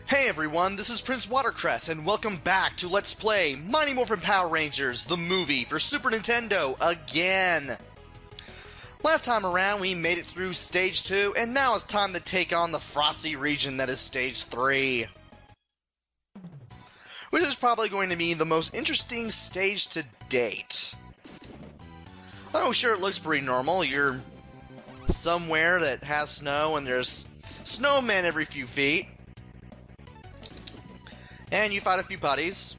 Hey everyone, this is Prince Watercress, and welcome back to Let's Play Mighty Morphin Power Rangers, the movie for Super Nintendo, again! Last time around, we made it through Stage 2, and now it's time to take on the frosty region that is Stage 3. Which is probably going to be the most interesting stage to date. Oh, sure, it looks pretty normal. You're somewhere that has snow, and there's snowmen every few feet. And you fight a few putties.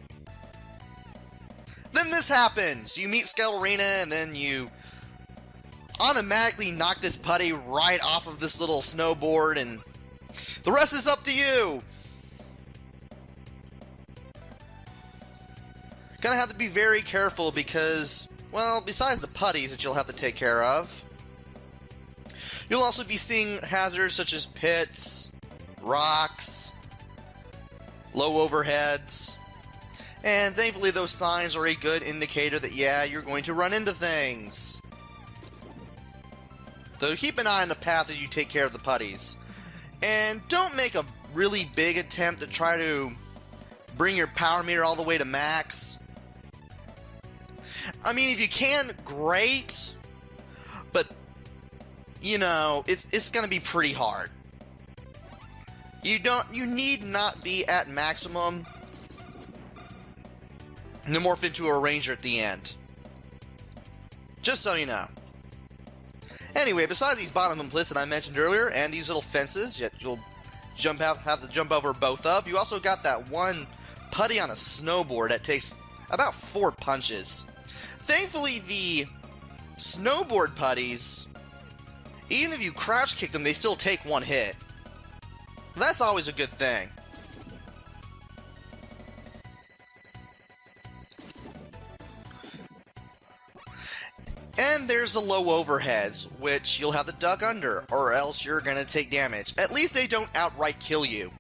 Then this happens! You meet Skelerina, and then you automatically knock this putty right off of this little snowboard, and the rest is up to you! Gonna have to be very careful because, well, besides the putties that you'll have to take care of, you'll also be seeing hazards such as pits, rocks, low overheads, and thankfully those signs are a good indicator that, yeah, you're going to run into things. So keep an eye on the path as you take care of the putties. And don't make a really big attempt to try to bring your power meter all the way to max. I mean, if you can, great, but, you know, it's gonna be pretty hard. You need not be at maximum to morph into a ranger at the end. Just so you know. Anyway, besides these bottom plits that I mentioned earlier, and these little fences that you'll have to jump over both of, you also got that one putty on a snowboard that takes about 4 punches. Thankfully, the snowboard putties, even if you crouch kick them, they still take 1 hit. That's always a good thing. And there's the low overheads, which you'll have to duck under, or else you're gonna take damage. At least they don't outright kill you.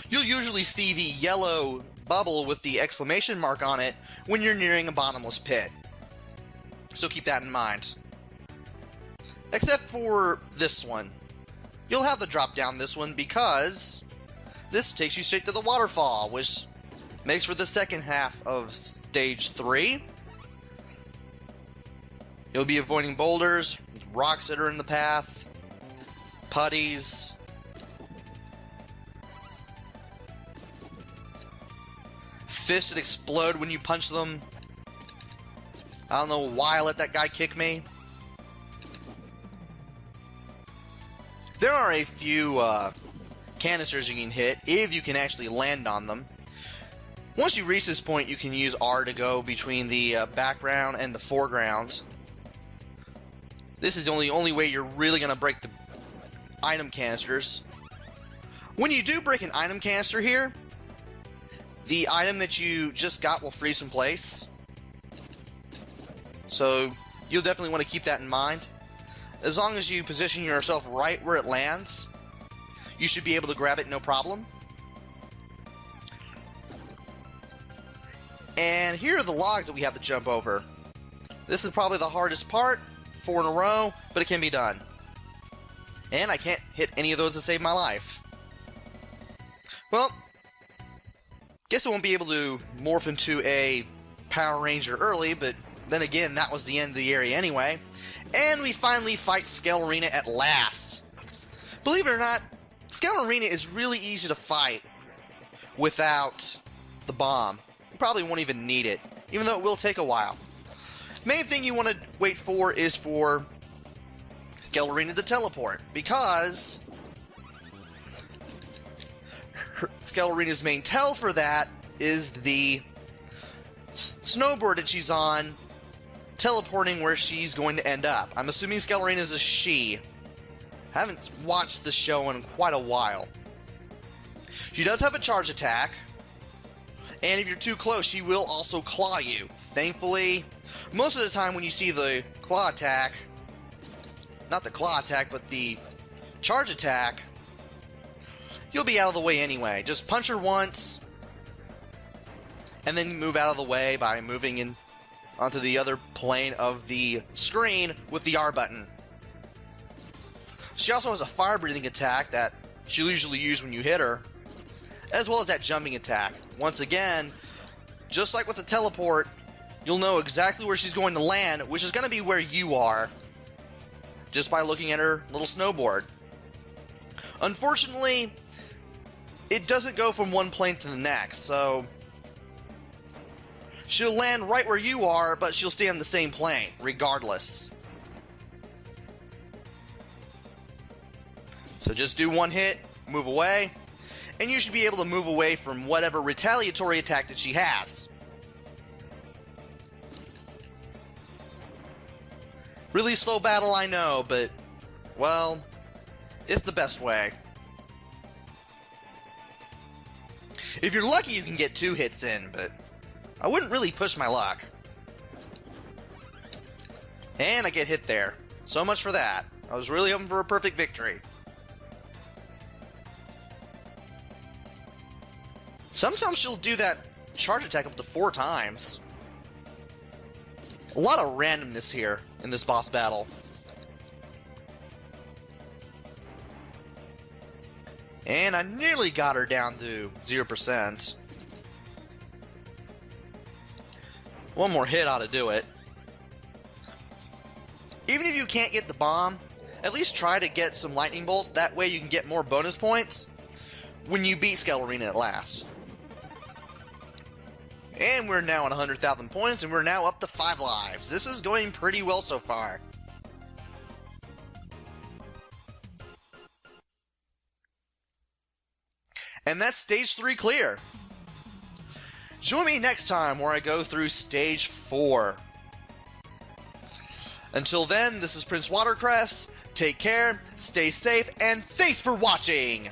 You'll usually see the yellow bubble with the exclamation mark on it when you're nearing a bottomless pit. So keep that in mind. Except for this one. You'll have to drop down this one because this takes you straight to the waterfall, which makes for the second half of Stage 3. You'll be avoiding boulders, rocks that are in the path, putties, fists that explode when you punch them. I don't know why I let that guy kick me. There are a few canisters you can hit if you can actually land on them. Once you reach this point, you can use R to go between the background and the foreground. This is the only way you're really going to break the item canisters. When you do break an item canister here, the item that you just got will freeze in place. So you'll definitely want to keep that in mind. As long as you position yourself right where it lands, you should be able to grab it no problem. And here are the logs that we have to jump over. This is probably the hardest part, 4 in a row, but it can be done. And I can't hit any of those to save my life. Well, guess I won't be able to morph into a Power Ranger early, but then again, that was the end of the area anyway. And we finally fight Skelerina at last. Believe it or not, Skelerina is really easy to fight without the bomb. You probably won't even need it, even though it will take a while. Main thing you want to wait for is for Skelerina to teleport, because Skelerina's main tell for that is the snowboard that she's on, teleporting where she's going to end up. I'm assuming Skelerina is a she. I haven't watched the show in quite a while. She does have a charge attack, and if you're too close, she will also claw you. Thankfully, most of the time when you see the claw attack, not the claw attack, but the charge attack, you'll be out of the way anyway. Just punch her once, and then move out of the way by moving in onto the other plane of the screen with the R button. She also has a fire-breathing attack that she'll usually use when you hit her, as well as that jumping attack. Once again, just like with the teleport, you'll know exactly where she's going to land, which is going to be where you are, just by looking at her little snowboard. Unfortunately, it doesn't go from one plane to the next, so she'll land right where you are, but she'll stay on the same plane, regardless. So just do one hit, move away, and you should be able to move away from whatever retaliatory attack that she has. Really slow battle, I know, but, well, it's the best way. If you're lucky, you can get 2 hits in, but I wouldn't really push my luck. And I get hit there. So much for that. I was really hoping for a perfect victory. Sometimes she'll do that charge attack up to 4 times. A lot of randomness here in this boss battle. And I nearly got her down to 0%. One more hit ought to do it. Even if you can't get the bomb, at least try to get some lightning bolts. That way you can get more bonus points when you beat Skeletal Arena at last. And we're now on 100,000 points, and we're now up to 5 lives. This is going pretty well so far. And that's Stage 3 clear. Join me next time where I go through Stage 4. Until then, this is Prince Watercress. Take care, stay safe, and thanks for watching!